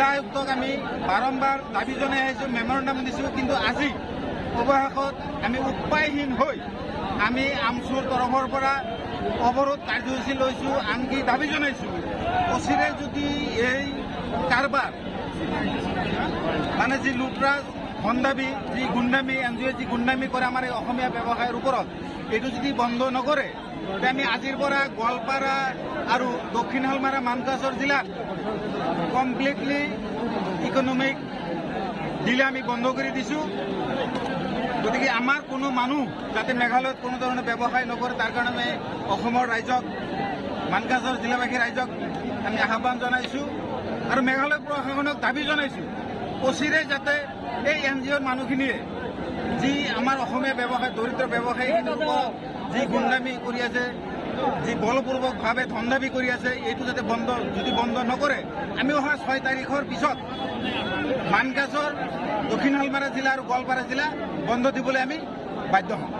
জিলা আয়ুক্তক আমি বাৰম্বাৰ দাবী জনাই আহিছোঁ, মেমৰেণ্ডাম দিছোঁ, কিন্তু আজি অৱশেষত আমি উপায়হীন হৈ আমি আমচুৰ তৰফৰ পৰা অৱৰোধ কাৰ্যসূচী লৈছোঁ, আনকি দাবী জনাইছোঁ অচিৰে যদি এই কাৰবাৰ মানে যি লুটৰাজ ভণ্ডামি, যি গুণ্ডামি, এনজিঅ'য়ে যি গুণ্ডামি কৰে আমাৰ এই অসমীয়া ব্যৱসায়ৰ ওপৰত, এইটো যদি বন্ধ নকৰে তেতিয়া আমি আজিৰ পৰা গোৱালপাৰা আৰু দক্ষিণ শালমাৰা মানকাছৰ জিলাত কমপ্লিটলি ইকনমিক দিলে আমি বন্ধ কৰি দিছোঁ। গতিকে আমাৰ কোনো মানুহ যাতে মেঘালয়ত কোনো ধৰণৰ ব্যৱসায় নকৰে তাৰ কাৰণে আমি অসমৰ ৰাইজক, মানকাছৰ জিলাবাসী ৰাইজক আমি আহ্বান জনাইছোঁ আৰু মেঘালয় প্ৰশাসনক দাবী জনাইছোঁ অচিৰে যাতে এই এনজিঅ'ৰ মানুহখিনিয়ে যি আমাৰ অসমীয়া ব্যৱসায়, দৰিদ্ৰ ব্যৱসায়ীখিনিৰ ওপৰত যি গুণ্ডামি কৰি আছে, যি বলপূৰ্বকভাৱে ধন কৰি আছে, এইটো যাতে যদি বন্ধ নকৰে আমি অহা 6 তাৰিখৰ পিছত মানকাছৰ, দক্ষিণ শালমাৰা জিলা আৰু গোৱালপাৰা জিলা বন্ধ দিবলৈ আমি বাধ্য হ'ম।